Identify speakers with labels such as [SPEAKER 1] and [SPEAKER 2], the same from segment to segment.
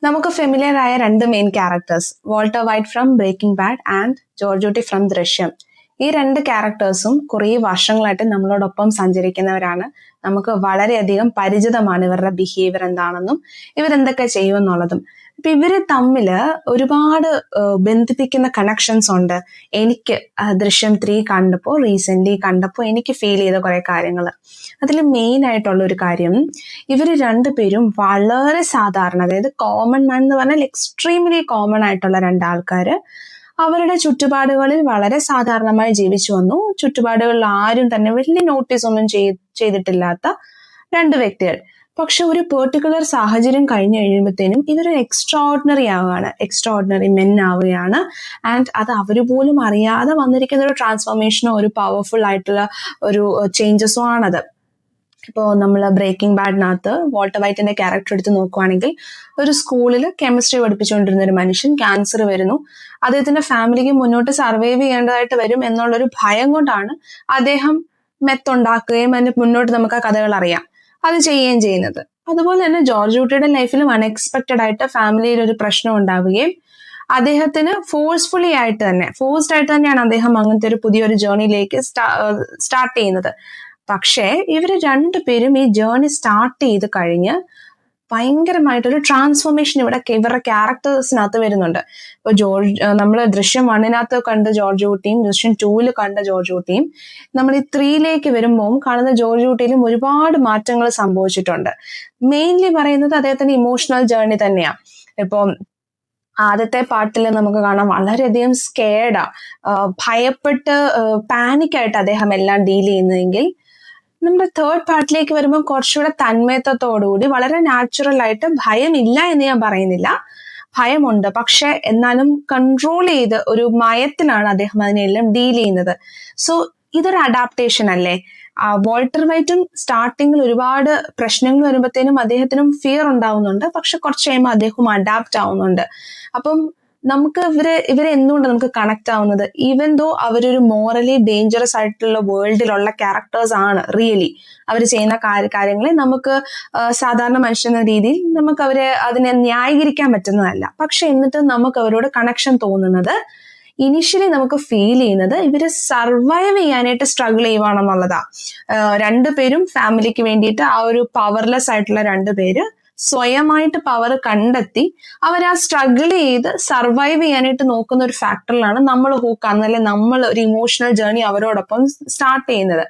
[SPEAKER 1] നമുക്ക് ഫെമിലിയർ ആയ രണ്ട് main characters, Walter White from Breaking Bad and George from Drishyam. ഈ രണ്ട് ക്യാരക്ടേഴ്സും കുറേ വർഷങ്ങളായിട്ട് നമ്മളോടൊപ്പം സഞ്ചരിക്കുന്നവരാണ്. നമുക്ക് വളരെയധികം പരിചിതമാണ് ഇവരുടെ ബിഹേവിയർ എന്താണെന്നും ഇവരെന്തൊക്കെ ചെയ്യുമെന്നുള്ളതും. അപ്പൊ ഇവര് തമ്മില് ഒരുപാട് ബന്ധിപ്പിക്കുന്ന കണക്ഷൻസ് ഉണ്ട്. എനിക്ക് ദൃശ്യം 3 റീസെന്റ് കണ്ടപ്പോൾ എനിക്ക് ഫീൽ ചെയ്ത കുറെ കാര്യങ്ങൾ. അതിൽ മെയിൻ ആയിട്ടുള്ള ഒരു കാര്യം, ഇവര് രണ്ടുപേരും വളരെ സാധാരണ, അതായത് കോമൺ മാൻ എന്ന് പറഞ്ഞാൽ എക്സ്ട്രീംലി കോമൺ ആയിട്ടുള്ള രണ്ടാൾക്കാര് അവരുടെ ചുറ്റുപാടുകളിൽ വളരെ സാധാരണമായി ജീവിച്ചു വന്നു. ചുറ്റുപാടുകളിൽ ആരും തന്നെ വലിയ നോട്ടീസ് ഒന്നും ചെയ്തിട്ടില്ലാത്ത രണ്ട് വ്യക്തികൾ. പക്ഷെ ഒരു പെർട്ടിക്കുലർ സാഹചര്യം കഴിഞ്ഞു കഴിയുമ്പോഴത്തേനും ഇവർ എക്സ്ട്രാordinary മെൻ ആവുകയാണ്. ആൻഡ് അത് അവർ പോലും അറിയാതെ വന്നിരിക്കുന്ന ഒരു ട്രാൻസ്ഫോർമേഷനോ ഒരു പവർഫുൾ ആയിട്ടുള്ള ഒരു ചേഞ്ചസോ ആണത്. ഇപ്പോൾ നമ്മൾ ബ്രേക്കിംഗ് ബാഡിനകത്ത് വാൾട്ടർ വൈറ്റിന്റെ ക്യാരക്ടർ എടുത്ത് നോക്കുവാണെങ്കിൽ, ഒരു സ്കൂളിൽ കെമിസ്ട്രി പഠിപ്പിച്ചുകൊണ്ടിരുന്ന ഒരു മനുഷ്യൻ ക്യാൻസർ വരുന്നു. അദ്ദേഹത്തിന്റെ ഫാമിലിക്ക് മുന്നോട്ട് സർവൈവ് ചെയ്യേണ്ടതായിട്ട് വരും എന്നുള്ളൊരു ഭയം കൊണ്ടാണ് അദ്ദേഹം മെത്തുണ്ടാക്കുകയും അതിന് മുന്നോട്ട് നമുക്ക് ആ കഥകൾ അറിയാം അത് ചെയ്യുകയും ചെയ്യുന്നത്. അതുപോലെ തന്നെ ജോർജ് ഊട്ടിയുടെ ലൈഫിലും അൺഎക്സ്പെക്റ്റഡ് ആയിട്ട് ഫാമിലിയിൽ ഒരു പ്രശ്നം ഉണ്ടാവുകയും അദ്ദേഹത്തിന് ഫോഴ്സ്ഡ് ആയിട്ട് തന്നെയാണ് അദ്ദേഹം അങ്ങനത്തെ ഒരു പുതിയൊരു ജേർണിയിലേക്ക് സ്റ്റാർട്ട് ചെയ്യുന്നത്. പക്ഷേ ഇവര് രണ്ടുപേരും ഈ ജേർണി സ്റ്റാർട്ട് ചെയ്ത് കഴിഞ്ഞ് ഭയങ്കരമായിട്ടൊരു ട്രാൻസ്ഫോർമേഷൻ ഇവരുടെ ക്യാരക്ടേഴ്സിനകത്ത് വരുന്നുണ്ട്. ഇപ്പൊ നമ്മൾ ദൃശ്യം 1 കണ്ട ജോർജ് ഊട്ടിയും ദൃശ്യം 2 കണ്ട ജോർജ് ഊട്ടിയും നമ്മൾ ഈ 3 വരുമ്പോൾ കാണുന്ന ജോർജ് ഊട്ടിയിലും ഒരുപാട് മാറ്റങ്ങൾ സംഭവിച്ചിട്ടുണ്ട്. മെയിൻലി പറയുന്നത് അദ്ദേഹത്തിന്റെ ഇമോഷണൽ ജേർണി തന്നെയാണ്. ഇപ്പം ആദ്യത്തെ പാർട്ടിൽ നമുക്ക് കാണാം വളരെയധികം സ്കേർഡാ, ഭയപ്പെട്ട് പാനിക്കായിട്ട് അദ്ദേഹം എല്ലാം ഡീൽ ചെയ്യുന്നതെങ്കിൽ, നമ്മുടെ തേർഡ് പാർട്ടിലേക്ക് വരുമ്പോൾ കുറച്ചുകൂടെ തന്മയത്വത്തോടുകൂടി വളരെ നാച്ചുറൽ ആയിട്ട്, ഭയമില്ല എന്ന് ഞാൻ പറയുന്നില്ല, ഭയമുണ്ട്, പക്ഷെ എന്നാലും കൺട്രോൾ ചെയ്ത് ഒരു മയത്തിലാണ് അദ്ദേഹം അതിനെല്ലാം ഡീൽ ചെയ്യുന്നത്. സോ ഇതൊരു അഡാപ്റ്റേഷൻ അല്ലേ? വാൾട്ടർ വൈറ്റും സ്റ്റാർട്ടിങ്ങിൽ ഒരുപാട് പ്രശ്നങ്ങൾ വരുമ്പോഴത്തേനും അദ്ദേഹത്തിനും ഫിയർ ഉണ്ടാവുന്നുണ്ട്, പക്ഷെ കുറച്ച് കഴിയുമ്പോൾ അദ്ദേഹം അഡാപ്റ്റ് ആവുന്നുണ്ട്. അപ്പം നമുക്ക് ഇവരെ എന്തുകൊണ്ട് നമുക്ക് കണക്ട് ആവുന്നത്, ഈവൻ ദോ അവരൊരു മോറലി ഡേഞ്ചറസ് ആയിട്ടുള്ള വേൾഡിലുള്ള ക്യാരക്ടേഴ്സ് ആണ്. റിയലി അവർ ചെയ്യുന്ന കാര്യങ്ങളെ നമുക്ക് സാധാരണ മനുഷ്യനെന്ന രീതിയിൽ നമുക്ക് അതിനെ ന്യായീകരിക്കാൻ പറ്റുന്നതല്ല. പക്ഷെ എന്നിട്ട് നമുക്ക് അവരോട് കണക്ഷൻ തോന്നുന്നത്, ഇനിഷ്യലി നമുക്ക് ഫീൽ ചെയ്യുന്നത് ഇവര് സർവൈവ് ചെയ്യാനായിട്ട് സ്ട്രഗിൾ ചെയ്യുവാണെന്നുള്ളതാ. രണ്ടുപേരും ഫാമിലിക്ക് വേണ്ടിയിട്ട് ആ ഒരു പവർലെസ് ആയിട്ടുള്ള രണ്ടുപേര് സ്വയമായിട്ട് പവർ കണ്ടെത്തി അവർ ആ സ്ട്രഗിൾ ചെയ്ത് സർവൈവ് ചെയ്യാനായിട്ട് നോക്കുന്ന ഒരു ഫാക്ടറിലാണ് നമ്മൾ ഹൂക്കാവുന്നത്, അല്ലെ നമ്മൾ ഒരു ഇമോഷണൽ ജേർണി അവരോടൊപ്പം സ്റ്റാർട്ട് ചെയ്യുന്നത്.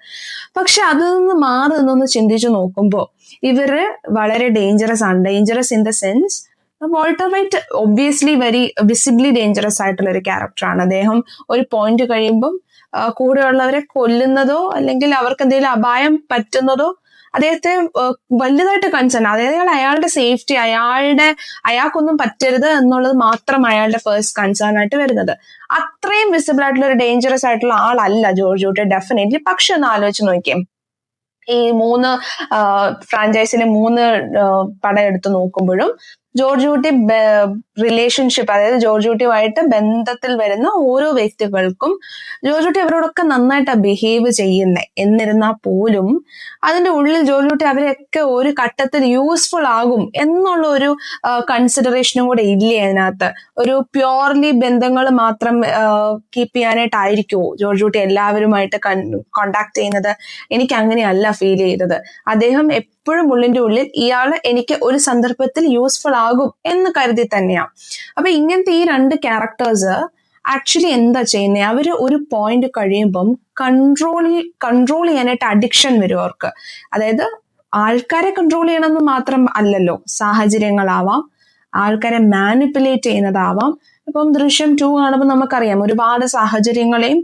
[SPEAKER 1] പക്ഷെ അതിൽ നിന്ന് മാറി നിന്നൊന്ന് ചിന്തിച്ചു നോക്കുമ്പോൾ ഇവര് വളരെ dangerous in the sense, Walter white obviously very visibly dangerous ആയിട്ടുള്ള ഒരു ക്യാരക്ടറാണ്. അദ്ദേഹം ഒരു പോയിന്റ് കഴിയുമ്പം കൂടെയുള്ളവരെ കൊല്ലുന്നതോ അല്ലെങ്കിൽ അവർക്ക് എന്തെങ്കിലും അപായം പറ്റുന്നതോ അദ്ദേഹത്തെ വലുതായിട്ട് കൺസേൺ, അതായത് അയാളുടെ സേഫ്റ്റി, അയാൾക്കൊന്നും പറ്റരുത് എന്നുള്ളത് മാത്രം അയാളുടെ ഫസ്റ്റ് കൺസേൺ ആയിട്ട് വരുന്നത്. അത്രയും വിസിബിൾ ആയിട്ടുള്ള ഒരു ഡേഞ്ചറസ് ആയിട്ടുള്ള ആളല്ല ജോർജ് ഊട്ടി ഡെഫിനറ്റ്ലി. പക്ഷെ ഒന്ന് ആലോചിച്ച് നോക്കിയേ, ഈ 3 ഫ്രാഞ്ചൈസിലെ 3 പടം എടുത്ത് നോക്കുമ്പോഴും ജോർജ് ഊട്ടി റിലേഷൻഷിപ്പ്, അതായത് ജോർജ് ഊട്ടിയുമായിട്ട് ബന്ധത്തിൽ വരുന്ന ഓരോ വ്യക്തികൾക്കും ജോർജ് ഊട്ടി അവരോടൊക്കെ നന്നായിട്ടാണ് ബിഹേവ് ചെയ്യുന്നത്. എന്നിരുന്നാൽ പോലും അതിന്റെ ഉള്ളിൽ ജോർജ് ഊട്ടി അവരെയൊക്കെ ഒരു ഘട്ടത്തിൽ യൂസ്ഫുൾ ആകും എന്നുള്ള ഒരു കൺസിഡറേഷനും കൂടെ ഇല്ലേ അതിനകത്ത്? ഒരു പ്യോർലി ബന്ധങ്ങൾ മാത്രം കീപ്പ് ചെയ്യാനായിട്ടായിരിക്കുമോ ജോർജ് ഊട്ടി എല്ലാവരുമായിട്ട് കോണ്ടാക്ട് ചെയ്യുന്നത്? എനിക്ക് അങ്ങനെയല്ല ഫീൽ ചെയ്തത്. അദ്ദേഹം എപ്പോഴും ഉള്ളിന്റെ ഉള്ളിൽ ഇയാള് എനിക്ക് ഒരു സന്ദർഭത്തിൽ യൂസ്ഫുൾ ആകും എന്ന് കരുതി തന്നെയാണ്. അപ്പൊ ഇങ്ങനത്തെ ഈ രണ്ട് ക്യാരക്ടേഴ്സ് ആക്ച്വലി എന്താ ചെയ്യുന്നത്, അവര് ഒരു പോയിന്റ് കഴിയുമ്പം കൺട്രോൾ ചെയ്യാനായിട്ട് അഡിക്ഷൻ വരും അവർക്ക്. അതായത് ആൾക്കാരെ കൺട്രോൾ ചെയ്യണമെന്ന് മാത്രം അല്ലല്ലോ, സാഹചര്യങ്ങളാവാം, ആൾക്കാരെ മാനിപ്പുലേറ്റ് ചെയ്യുന്നതാവാം. ഇപ്പം ദൃശ്യം 2 കാണുമ്പോൾ നമുക്കറിയാം ഒരുപാട് സാഹചര്യങ്ങളെയും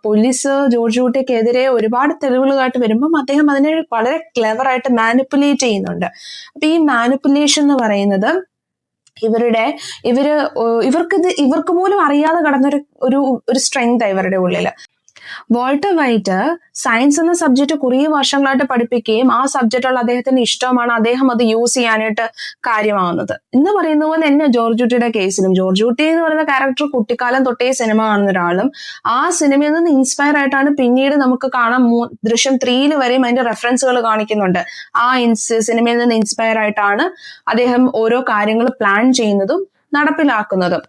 [SPEAKER 1] പോലീസ് ജോർജ് ഊട്ടിക്കെതിരെ ഒരുപാട് തെളിവുകളായിട്ട് വരുമ്പം അദ്ദേഹം അതിനെ വളരെ ക്ലെവർ ആയിട്ട് മാനിപ്പുലേറ്റ് ചെയ്യുന്നുണ്ട്. അപ്പൊ ഈ മാനിപ്പുലേഷൻ എന്ന് പറയുന്നത് ഇവർക്ക് പോലും അറിയാതെ കടന്നൊരു സ്ട്രെങ്ത് ഇവരുടെ ഉള്ളില്. വാൾട്ടർ വൈറ്റ് സയൻസ് എന്ന സബ്ജക്റ്റ് കുറേ വർഷങ്ങളായിട്ട് പഠിപ്പിക്കുകയും ആ സബ്ജക്റ്റുള്ള അദ്ദേഹത്തിന് ഇഷ്ടമാണ്, അദ്ദേഹം അത് യൂസ് ചെയ്യാനായിട്ട് കാര്യമാവുന്നത് എന്ന് പറയുന്ന പോലെ തന്നെ ജോർജ് കുട്ടിയുടെ കേസിലും. ജോർജ് കുട്ടി എന്ന് പറയുന്ന ക്യാരക്ടർ കുട്ടിക്കാലം തൊട്ടേ സിനിമ കാണുന്ന ഒരാളും ആ സിനിമയിൽ നിന്ന് ഇൻസ്പയർ ആയിട്ടാണ് പിന്നീട് നമുക്ക് കാണാം ദൃശ്യം 3 വരെയും അതിന്റെ റെഫറൻസുകൾ കാണിക്കുന്നുണ്ട്. ആ സിനിമയിൽ നിന്ന് ഇൻസ്പയർ ആയിട്ടാണ് അദ്ദേഹം ഓരോ കാര്യങ്ങൾ പ്ലാൻ ചെയ്യുന്നതും നടപ്പിലാക്കുന്നതും.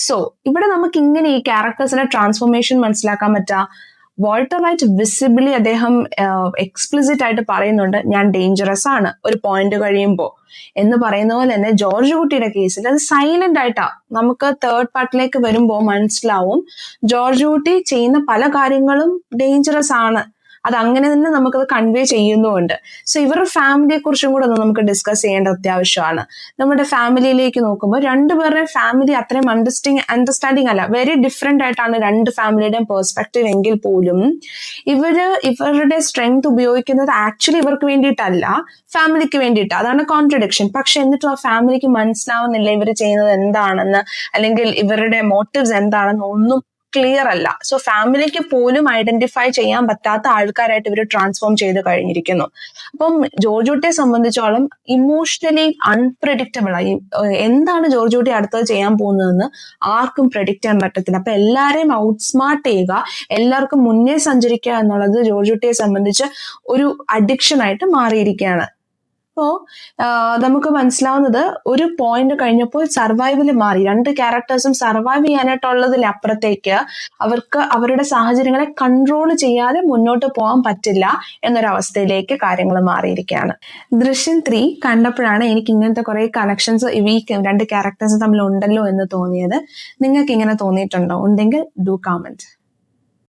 [SPEAKER 1] സോ ഇവിടെ നമുക്ക് ഇങ്ങനെ ഈ ക്യാരക്ടേഴ്സിന്റെ ട്രാൻസ്ഫോർമേഷൻ മനസ്സിലാക്കാൻ പറ്റുക. വാൾട്ടർ വൈറ്റ് വിസിബിളി അദ്ദേഹം എക്സ്പ്ലിസിറ്റ് ആയിട്ട് പറയുന്നുണ്ട് ഞാൻ ഡേഞ്ചറസ് ആണ് ഒരു പോയിന്റ് കഴിയുമ്പോൾ എന്ന് പറയുന്ന പോലെ തന്നെ ജോർജ് കുട്ടിയുടെ കേസിൽ അത് സൈലന്റ് ആയിട്ടാ നമുക്ക് തേർഡ് പാർട്ടിലേക്ക് വരുമ്പോൾ മനസ്സിലാവും ജോർജ് കുട്ടി ചെയ്യുന്ന പല കാര്യങ്ങളും ഡേഞ്ചറസ് ആണ്. അത് അങ്ങനെ തന്നെ നമുക്കത് കൺവേ ചെയ്യുന്നുമുണ്ട്. സോ ഇവരുടെ ഫാമിലിയെ കുറിച്ചും കൂടെ ഒന്ന് നമുക്ക് ഡിസ്കസ് ചെയ്യേണ്ട അത്യാവശ്യമാണ്. നമ്മുടെ ഫാമിലിയിലേക്ക് നോക്കുമ്പോൾ രണ്ടുപേരുടെ ഫാമിലി അത്രയും അണ്ടർസ്റ്റാൻഡിങ് അല്ല, വെരി ഡിഫറെന്റ് ആയിട്ടാണ് രണ്ട് ഫാമിലിയുടെയും പെർസ്പെക്റ്റീവ് എങ്കിൽ പോലും ഇവരുടെ സ്ട്രെങ്ത് ഉപയോഗിക്കുന്നത് ആക്ച്വലി ഇവർക്ക് വേണ്ടിയിട്ടല്ല, ഫാമിലിക്ക് വേണ്ടിയിട്ട്. അതാണ് കോൺട്രഡിക്ഷൻ. പക്ഷെ എന്നിട്ടും ആ ഫാമിലിക്ക് മനസ്സിലാവുന്നില്ല ഇവർ ചെയ്യുന്നത് എന്താണെന്ന്, അല്ലെങ്കിൽ ഇവരുടെ മോട്ടീവ്സ് എന്താണെന്ന് ഒന്നും ക്ലിയർ അല്ല. സോ ഫാമിലിക്ക് പോലും ഐഡന്റിഫൈ ചെയ്യാൻ പറ്റാത്ത ആൾക്കാരായിട്ട് ഇവർ ട്രാൻസ്ഫോം ചെയ്ത് കഴിഞ്ഞിരിക്കുന്നു. അപ്പം ജോർജ് കുട്ടിയെ സംബന്ധിച്ചോളം ഇമോഷണലി അൺപ്രഡിക്റ്റബിൾ ആയി. എന്താണ് ജോർജ് കുട്ടി അടുത്തത് ചെയ്യാൻ പോകുന്നതെന്ന് ആർക്കും പ്രഡിക്റ്റ് ചെയ്യാൻ പറ്റത്തില്ല. അപ്പൊ എല്ലാവരെയും ഔട്ട്സ്മാർട്ട് ചെയ്യുക, എല്ലാവർക്കും മുന്നേ സഞ്ചരിക്കുക എന്നുള്ളത് ജോർജ് കുട്ടിയെ സംബന്ധിച്ച് ഒരു അഡിക്ഷൻ ആയിട്ട് മാറിയിരിക്കുകയാണ്. അപ്പോ നമുക്ക് മനസ്സിലാവുന്നത് ഒരു പോയിന്റ് കഴിഞ്ഞപ്പോൾ സർവൈവൽ മാറി. രണ്ട് ക്യാരക്ടേഴ്സും സർവൈവ് ചെയ്യാനായിട്ടുള്ളതിലപ്പുറത്തേക്ക് അവർക്ക് അവരുടെ സാഹചര്യങ്ങളെ കൺട്രോൾ ചെയ്യാതെ മുന്നോട്ട് പോകാൻ പറ്റില്ല എന്നൊരവസ്ഥയിലേക്ക് കാര്യങ്ങൾ മാറിയിരിക്കുകയാണ്. ദൃശ്യം 3 കണ്ടപ്പോഴാണ് എനിക്ക് ഇങ്ങനത്തെ കുറെ കണക്ഷൻസ് ഈ രണ്ട് ക്യാരക്ടേഴ്സ് തമ്മിൽ ഉണ്ടല്ലോ എന്ന് തോന്നിയത്. നിങ്ങൾക്ക് ഇങ്ങനെ തോന്നിയിട്ടുണ്ടോ? ഉണ്ടെങ്കിൽ ഡു കമന്റ്.